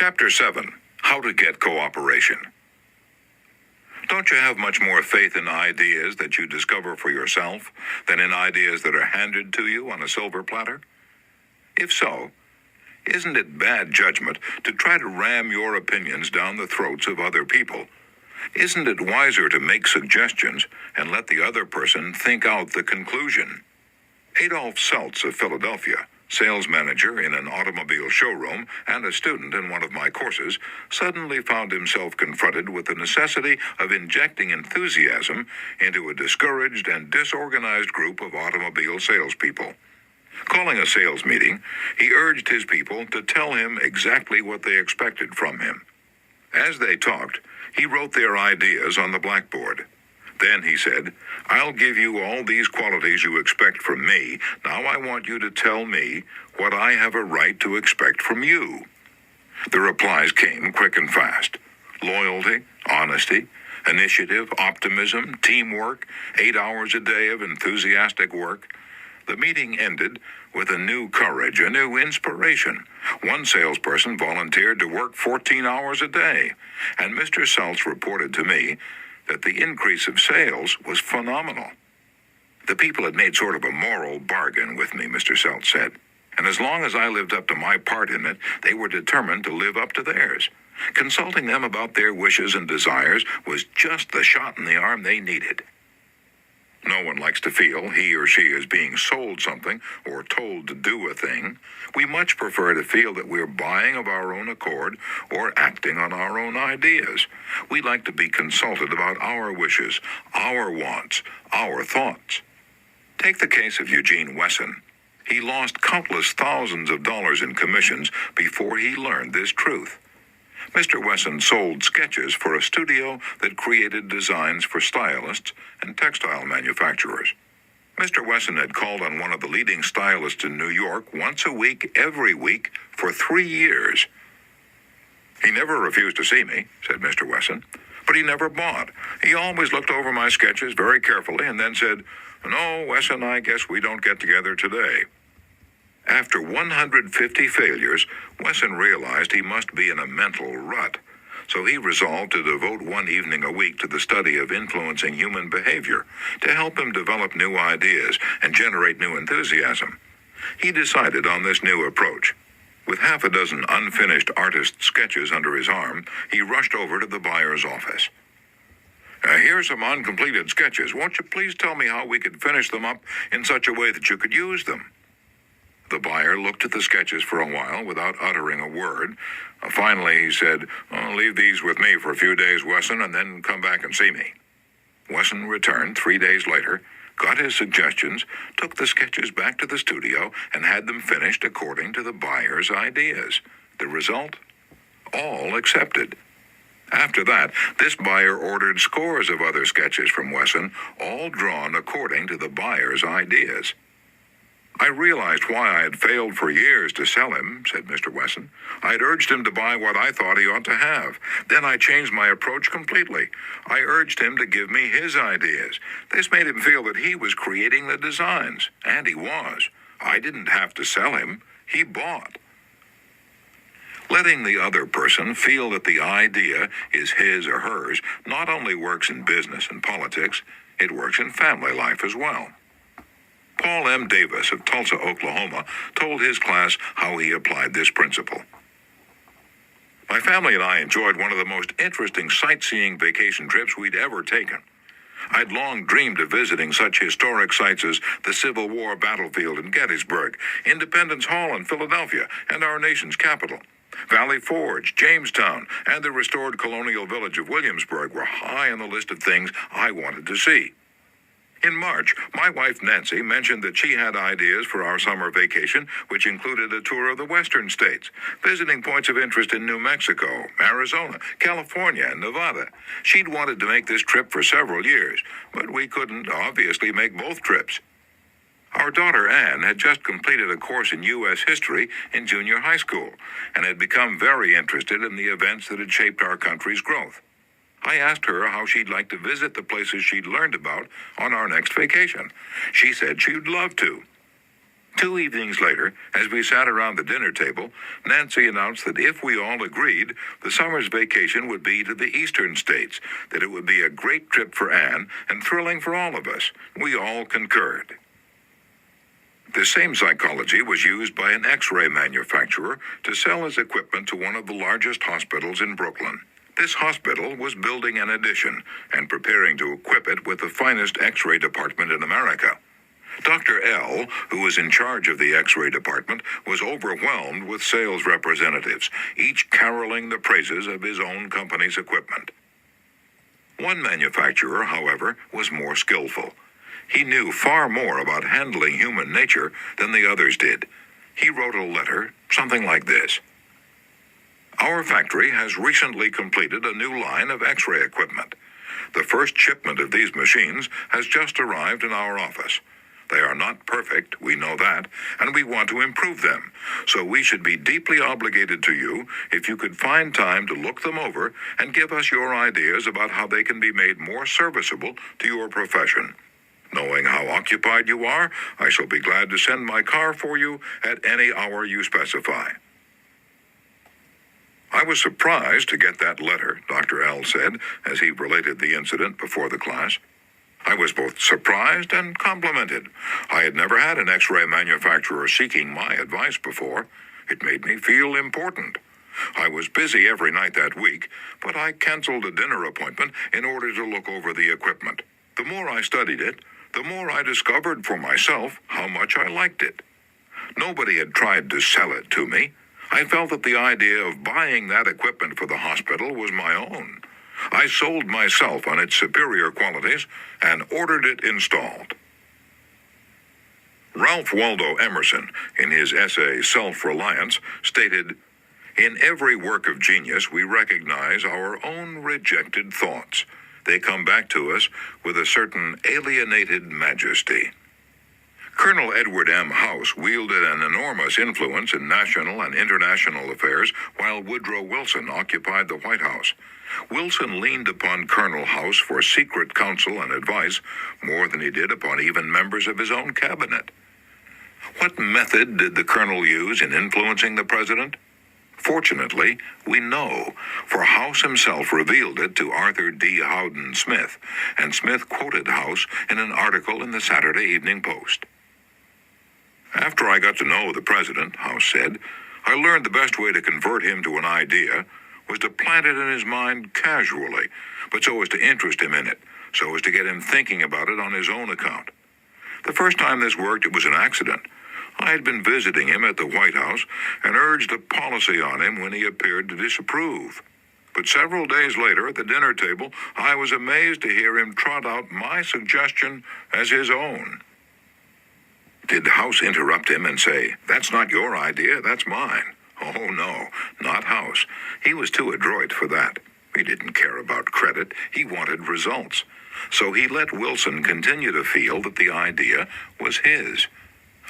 Chapter 7. How to Get Cooperation. Don't you have much more faith in ideas that you discover for yourself than in ideas that are handed to you on a silver platter? If so, isn't it bad judgment to try to ram your opinions down the throats of other people? Isn't it wiser to make suggestions and let the other person think out the conclusion? Adolf Seltz of Philadelphia, sales manager in an automobile showroom and a student in one of my courses, suddenly found himself confronted with the necessity of injecting enthusiasm into a discouraged and disorganized group of automobile salespeople. Calling a sales meeting, he urged his people to tell him exactly what they expected from him. As they talked, he wrote their ideas on the blackboard. Then he said, "I'll give you all these qualities you expect from me. Now I want you to tell me what I have a right to expect from you." The replies came quick and fast. Loyalty, honesty, initiative, optimism, teamwork, 8 hours a day of enthusiastic work. The meeting ended with a new courage, a new inspiration. One salesperson volunteered to work 14 hours a day, and Mr. Seltz reported to me that the increase of sales was phenomenal. The people had made sort of a moral bargain with me, Mr. Seltz said, and as long as I lived up to my part in it, they were determined to live up to theirs. Consulting them about their wishes and desires was just the shot in the arm they needed. No one likes to feel he or she is being sold something or told to do a thing. We much prefer to feel that we're buying of our own accord or acting on our own ideas. We like to be consulted about our wishes, our wants, our thoughts. Take the case of Eugene Wesson. He lost countless thousands of dollars in commissions before he learned this truth. Mr. Wesson sold sketches for a studio that created designs for stylists and textile manufacturers. Mr. Wesson had called on one of the leading stylists in New York once a week, every week, for 3 years. "He never refused to see me," said Mr. Wesson, "but he never bought. He always looked over my sketches very carefully and then said, 'No, Wesson, I guess we don't get together today.'" After 150 failures, Wesson realized he must be in a mental rut, so he resolved to devote one evening a week to the study of influencing human behavior to help him develop new ideas and generate new enthusiasm. He decided on this new approach. With half a dozen unfinished artist sketches under his arm, he rushed over to the buyer's office. "Here's some uncompleted sketches. Won't you please tell me how we could finish them up in such a way that you could use them?" The buyer looked at the sketches for a while without uttering a word. Finally, he said, "Leave these with me for a few days, Wesson, and then come back and see me." Wesson returned 3 days later, got his suggestions, took the sketches back to the studio, and had them finished according to the buyer's ideas. The result? All accepted. After that, this buyer ordered scores of other sketches from Wesson, all drawn according to the buyer's ideas. "I realized why I had failed for years to sell him," said Mr. Wesson. "I had urged him to buy what I thought he ought to have. Then I changed my approach completely. I urged him to give me his ideas. This made him feel that he was creating the designs, and he was. I didn't have to sell him. He bought." Letting the other person feel that the idea is his or hers not only works in business and politics, it works in family life as well. Paul M. Davis of Tulsa, Oklahoma, told his class how he applied this principle. "My family and I enjoyed one of the most interesting sightseeing vacation trips we'd ever taken. I'd long dreamed of visiting such historic sites as the Civil War battlefield in Gettysburg, Independence Hall in Philadelphia, and our nation's capital. Valley Forge, Jamestown, and the restored colonial village of Williamsburg were high on the list of things I wanted to see. In March, my wife Nancy mentioned that she had ideas for our summer vacation, which included a tour of the western states, visiting points of interest in New Mexico, Arizona, California, and Nevada. She'd wanted to make this trip for several years, but we couldn't obviously make both trips. Our daughter Anne had just completed a course in U.S. history in junior high school and had become very interested in the events that had shaped our country's growth. I asked her how she'd like to visit the places she'd learned about on our next vacation. She said she'd love to. 2 evenings later, as we sat around the dinner table, Nancy announced that if we all agreed, the summer's vacation would be to the eastern states, that it would be a great trip for Anne and thrilling for all of us. We all concurred. The same psychology was used by an X-ray manufacturer to sell his equipment to one of the largest hospitals in Brooklyn. This hospital was building an addition and preparing to equip it with the finest X-ray department in America. Dr. L, who was in charge of the X-ray department, was overwhelmed with sales representatives, each caroling the praises of his own company's equipment. One manufacturer, however, was more skillful. He knew far more about handling human nature than the others did. He wrote a letter, something like this: "Our factory has recently completed a new line of X-ray equipment. The first shipment of these machines has just arrived in our office. They are not perfect, we know that, and we want to improve them. So we should be deeply obligated to you if you could find time to look them over and give us your ideas about how they can be made more serviceable to your profession. Knowing how occupied you are, I shall be glad to send my car for you at any hour you specify." "I was surprised to get that letter," Dr. L said as he related the incident before the class. "I was both surprised and complimented. I had never had an X-ray manufacturer seeking my advice before. It made me feel important. I was busy every night that week, but I canceled a dinner appointment in order to look over the equipment. The more I studied it, the more I discovered for myself how much I liked it. Nobody had tried to sell it to me. I felt that the idea of buying that equipment for the hospital was my own. I sold myself on its superior qualities and ordered it installed." Ralph Waldo Emerson, in his essay Self-Reliance, stated, "In every work of genius we recognize our own rejected thoughts. They come back to us with a certain alienated majesty." Colonel Edward M. House wielded an enormous influence in national and international affairs while Woodrow Wilson occupied the White House. Wilson leaned upon Colonel House for secret counsel and advice more than he did upon even members of his own cabinet. What method did the colonel use in influencing the president? Fortunately, we know, for House himself revealed it to Arthur D. Howden Smith, and Smith quoted House in an article in the Saturday Evening Post. "After I got to know the president," House said, "I learned the best way to convert him to an idea was to plant it in his mind casually, but so as to interest him in it, so as to get him thinking about it on his own account. The first time this worked, it was an accident. I had been visiting him at the White House and urged a policy on him when he appeared to disapprove. But several days later at the dinner table, I was amazed to hear him trot out my suggestion as his own." Did House interrupt him and say, "That's not your idea, that's mine"? Oh no, not House. He was too adroit for that. He didn't care about credit, he wanted results. So he let Wilson continue to feel that the idea was his.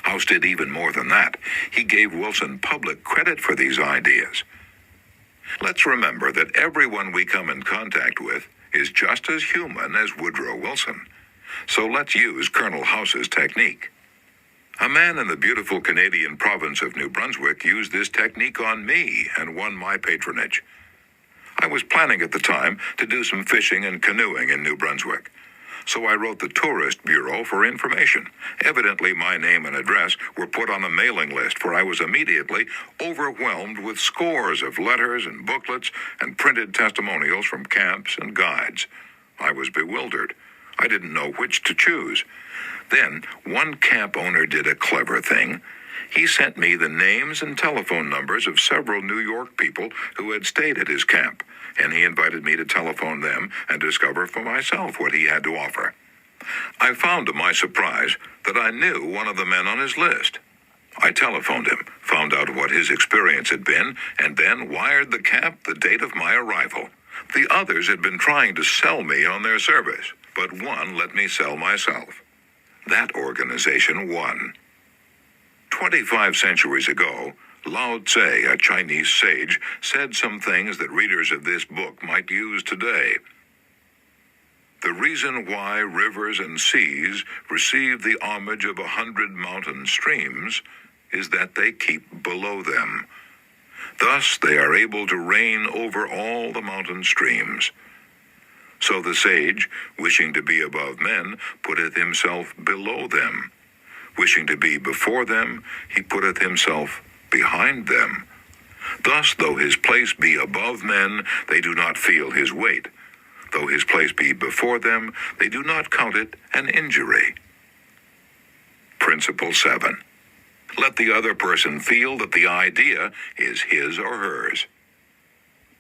House did even more than that. He gave Wilson public credit for these ideas. Let's remember that everyone we come in contact with is just as human as Woodrow Wilson. So let's use Colonel House's technique. A man in the beautiful Canadian province of New Brunswick used this technique on me and won my patronage. I was planning at the time to do some fishing and canoeing in New Brunswick. So I wrote the Tourist Bureau for information. Evidently, my name and address were put on a mailing list, for I was immediately overwhelmed with scores of letters and booklets and printed testimonials from camps and guides. I was bewildered. I didn't know which to choose. Then, one camp owner did a clever thing. He sent me the names and telephone numbers of several New York people who had stayed at his camp, and he invited me to telephone them and discover for myself what he had to offer. I found to my surprise that I knew one of the men on his list. I telephoned him, found out what his experience had been, and then wired the camp the date of my arrival. The others had been trying to sell me on their service, but one let me sell myself. That organization won. 25 centuries ago, Lao Tse, a Chinese sage, said some things that readers of this book might use today. The reason why rivers and seas receive the homage of 100 mountain streams is that they keep below them. Thus they are able to reign over all the mountain streams. So the sage, wishing to be above men, putteth himself below them. Wishing to be before them, he putteth himself behind them. Thus, though his place be above men, they do not feel his weight. Though his place be before them, they do not count it an injury. Principle 7. Let the other person feel that the idea is his or hers.